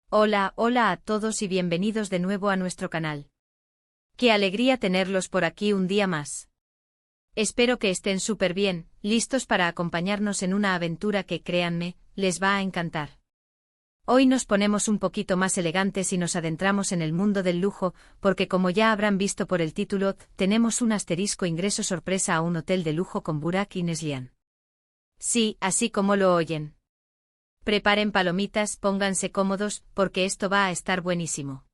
Hola, hola a todos y bienvenidos de nuevo a nuestro canal. Qué alegría tenerlos por aquí un día más. Espero que estén súper bien, listos para acompañarnos en una aventura que, créanme, les va a encantar. Hoy nos ponemos un poquito más elegantes y nos adentramos en el mundo del lujo, porque como ya habrán visto por el título, tenemos un asterisco ingreso sorpresa a un hotel de lujo con Burak y Neslihan. Sí, así como lo oyen. Preparen palomitas, pónganse cómodos, porque esto va a estar buenísimo.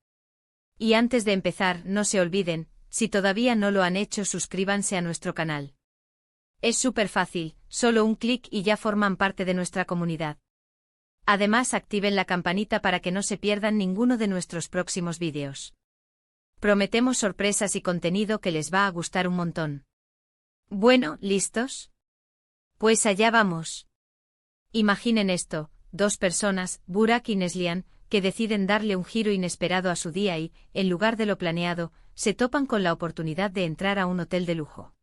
Y antes de empezar, no se olviden, si todavía no lo han hecho, suscríbanse a nuestro canal. Es súper fácil, solo un clic y ya forman parte de nuestra comunidad. Además, activen la campanita para que no se pierdan ninguno de nuestros próximos vídeos. Prometemos sorpresas y contenido que les va a gustar un montón. Bueno, ¿listos? Pues allá vamos. Imaginen esto. Dos personas, Burak y Neslihan, que deciden darle un giro inesperado a su día y, en lugar de lo planeado, se topan con la oportunidad de entrar a un hotel de lujo.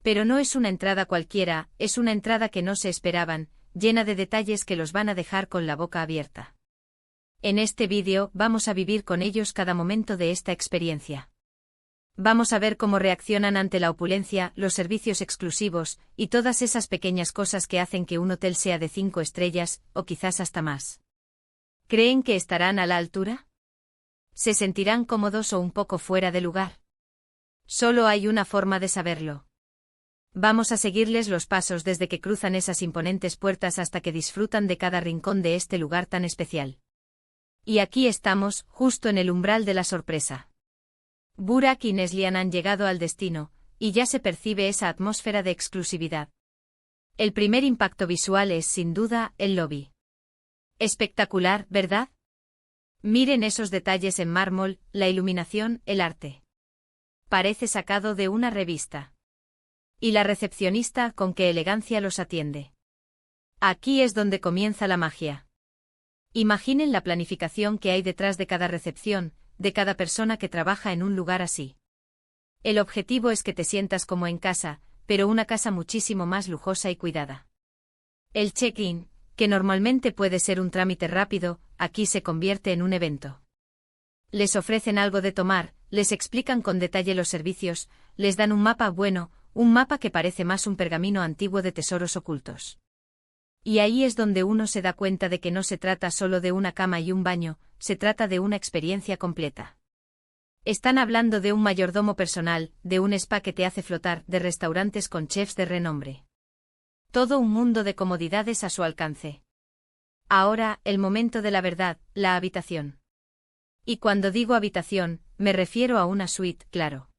Pero no es una entrada cualquiera, es una entrada que no se esperaban, llena de detalles que los van a dejar con la boca abierta. En este vídeo vamos a vivir con ellos cada momento de esta experiencia. Vamos a ver cómo reaccionan ante la opulencia, los servicios exclusivos, y todas esas pequeñas cosas que hacen que un hotel sea de 5 estrellas, o quizás hasta más. ¿Creen que estarán a la altura? ¿Se sentirán cómodos o un poco fuera de lugar? Solo hay una forma de saberlo. Vamos a seguirles los pasos desde que cruzan esas imponentes puertas hasta que disfrutan de cada rincón de este lugar tan especial. Y aquí estamos, justo en el umbral de la sorpresa. Burak y Neslihan han llegado al destino, y ya se percibe esa atmósfera de exclusividad. El primer impacto visual es, sin duda, el lobby. Espectacular, ¿verdad? Miren esos detalles en mármol, la iluminación, el arte. Parece sacado de una revista. Y la recepcionista, con qué elegancia los atiende. Aquí es donde comienza la magia. Imaginen la planificación que hay detrás de cada recepción, de cada persona que trabaja en un lugar así. El objetivo es que te sientas como en casa, pero una casa muchísimo más lujosa y cuidada. El check-in, que normalmente puede ser un trámite rápido, aquí se convierte en un evento. Les ofrecen algo de tomar, les explican con detalle los servicios, les dan un mapa bueno, un mapa que parece más un pergamino antiguo de tesoros ocultos. Y ahí es donde uno se da cuenta de que no se trata solo de una cama y un baño, se trata de una experiencia completa. Están hablando de un mayordomo personal, de un spa que te hace flotar, de restaurantes con chefs de renombre. Todo un mundo de comodidades a su alcance. Ahora, el momento de la verdad, la habitación. Y cuando digo habitación, me refiero a una suite, claro.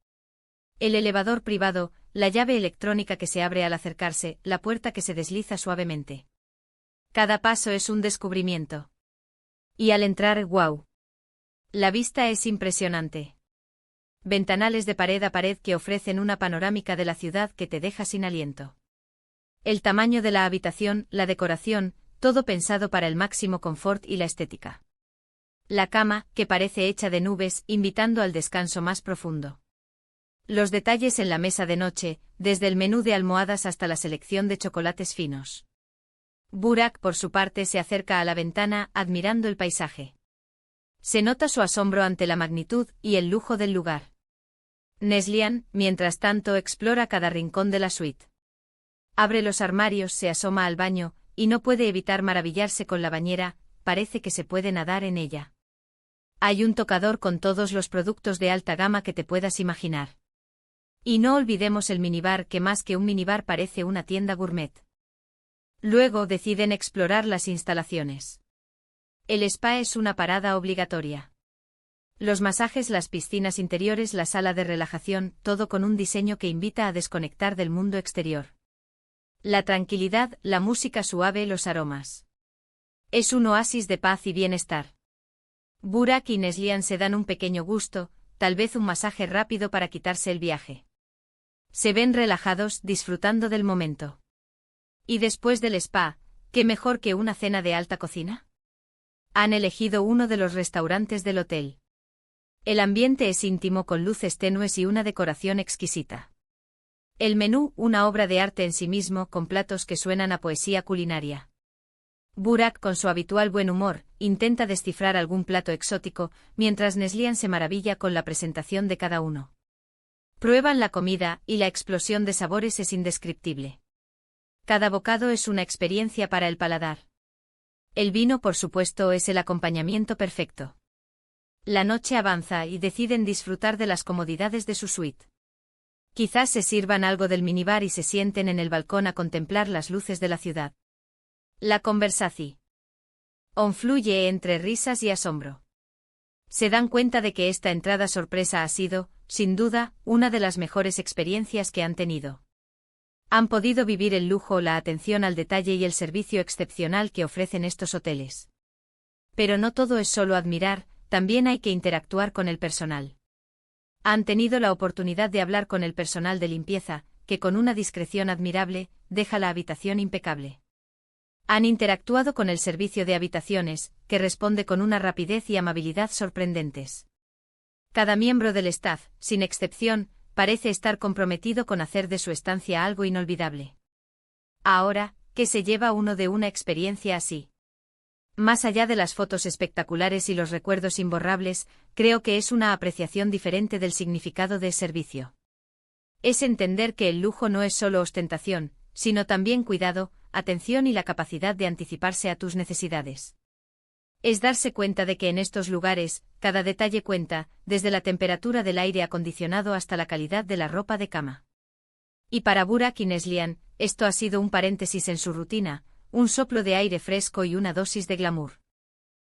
El elevador privado, la llave electrónica que se abre al acercarse, la puerta que se desliza suavemente. Cada paso es un descubrimiento. Y al entrar, ¡wow! La vista es impresionante. Ventanales de pared a pared que ofrecen una panorámica de la ciudad que te deja sin aliento. El tamaño de la habitación, la decoración, todo pensado para el máximo confort y la estética. La cama, que parece hecha de nubes, invitando al descanso más profundo. Los detalles en la mesa de noche, desde el menú de almohadas hasta la selección de chocolates finos. Burak, por su parte, se acerca a la ventana, admirando el paisaje. Se nota su asombro ante la magnitud y el lujo del lugar. Neslihan, mientras tanto, explora cada rincón de la suite. Abre los armarios, se asoma al baño, y no puede evitar maravillarse con la bañera, parece que se puede nadar en ella. Hay un tocador con todos los productos de alta gama que te puedas imaginar. Y no olvidemos el minibar, que más que un minibar parece una tienda gourmet. Luego deciden explorar las instalaciones. El spa es una parada obligatoria. Los masajes, las piscinas interiores, la sala de relajación, todo con un diseño que invita a desconectar del mundo exterior. La tranquilidad, la música suave, los aromas. Es un oasis de paz y bienestar. Burak y Neslihan se dan un pequeño gusto, tal vez un masaje rápido para quitarse el viaje. Se ven relajados, disfrutando del momento. Y después del spa, ¿qué mejor que una cena de alta cocina? Han elegido uno de los restaurantes del hotel. El ambiente es íntimo con luces tenues y una decoración exquisita. El menú, una obra de arte en sí mismo, con platos que suenan a poesía culinaria. Burak, con su habitual buen humor, intenta descifrar algún plato exótico, mientras Neslihan se maravilla con la presentación de cada uno. Prueban la comida, y la explosión de sabores es indescriptible. Cada bocado es una experiencia para el paladar. El vino, por supuesto, es el acompañamiento perfecto. La noche avanza y deciden disfrutar de las comodidades de su suite. Quizás se sirvan algo del minibar y se sienten en el balcón a contemplar las luces de la ciudad. La conversación fluye entre risas y asombro. Se dan cuenta de que esta entrada sorpresa ha sido, sin duda, una de las mejores experiencias que han tenido. Han podido vivir el lujo, la atención al detalle y el servicio excepcional que ofrecen estos hoteles. Pero no todo es solo admirar, también hay que interactuar con el personal. Han tenido la oportunidad de hablar con el personal de limpieza, que con una discreción admirable, deja la habitación impecable. Han interactuado con el servicio de habitaciones, que responde con una rapidez y amabilidad sorprendentes. Cada miembro del staff, sin excepción, parece estar comprometido con hacer de su estancia algo inolvidable. Ahora, ¿qué se lleva uno de una experiencia así? Más allá de las fotos espectaculares y los recuerdos imborrables, creo que es una apreciación diferente del significado de servicio. Es entender que el lujo no es solo ostentación, sino también cuidado, atención y la capacidad de anticiparse a tus necesidades. Es darse cuenta de que en estos lugares, cada detalle cuenta, desde la temperatura del aire acondicionado hasta la calidad de la ropa de cama. Y para Burak y Neslihan, esto ha sido un paréntesis en su rutina, un soplo de aire fresco y una dosis de glamour.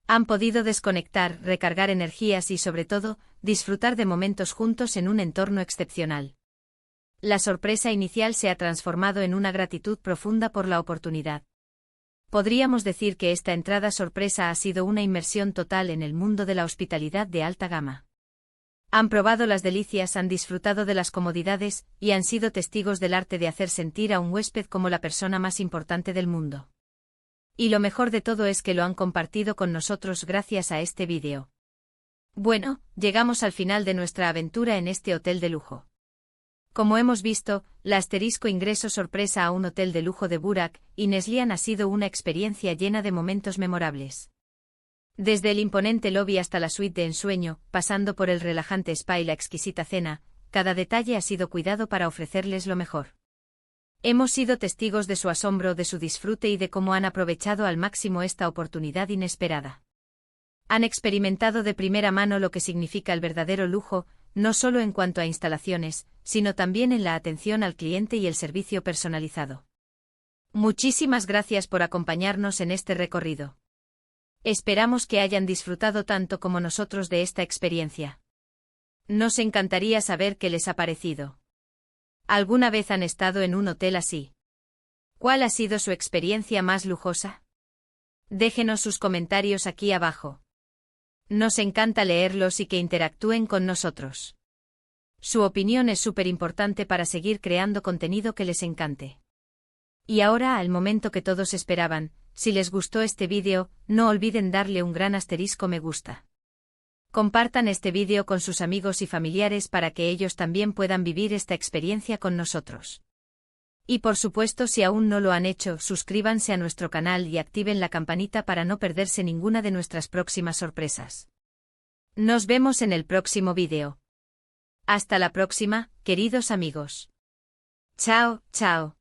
Han podido desconectar, recargar energías y, sobre todo, disfrutar de momentos juntos en un entorno excepcional. La sorpresa inicial se ha transformado en una gratitud profunda por la oportunidad. Podríamos decir que esta entrada sorpresa ha sido una inmersión total en el mundo de la hospitalidad de alta gama. Han probado las delicias, han disfrutado de las comodidades, y han sido testigos del arte de hacer sentir a un huésped como la persona más importante del mundo. Y lo mejor de todo es que lo han compartido con nosotros gracias a este vídeo. Bueno, llegamos al final de nuestra aventura en este hotel de lujo. Como hemos visto, la asterisco ingreso sorpresa a un hotel de lujo de Burak y Neslihan ha sido una experiencia llena de momentos memorables. Desde el imponente lobby hasta la suite de ensueño, pasando por el relajante spa y la exquisita cena, cada detalle ha sido cuidado para ofrecerles lo mejor. Hemos sido testigos de su asombro, de su disfrute y de cómo han aprovechado al máximo esta oportunidad inesperada. Han experimentado de primera mano lo que significa el verdadero lujo, no solo en cuanto a instalaciones, sino también en la atención al cliente y el servicio personalizado. Muchísimas gracias por acompañarnos en este recorrido. Esperamos que hayan disfrutado tanto como nosotros de esta experiencia. Nos encantaría saber qué les ha parecido. ¿Alguna vez han estado en un hotel así? ¿Cuál ha sido su experiencia más lujosa? Déjenos sus comentarios aquí abajo. Nos encanta leerlos y que interactúen con nosotros. Su opinión es súper importante para seguir creando contenido que les encante. Y ahora, al momento que todos esperaban, si les gustó este vídeo, no olviden darle un gran asterisco me gusta. Compartan este vídeo con sus amigos y familiares para que ellos también puedan vivir esta experiencia con nosotros. Y por supuesto, si aún no lo han hecho, suscríbanse a nuestro canal y activen la campanita para no perderse ninguna de nuestras próximas sorpresas. Nos vemos en el próximo vídeo. Hasta la próxima, queridos amigos. Chao, chao.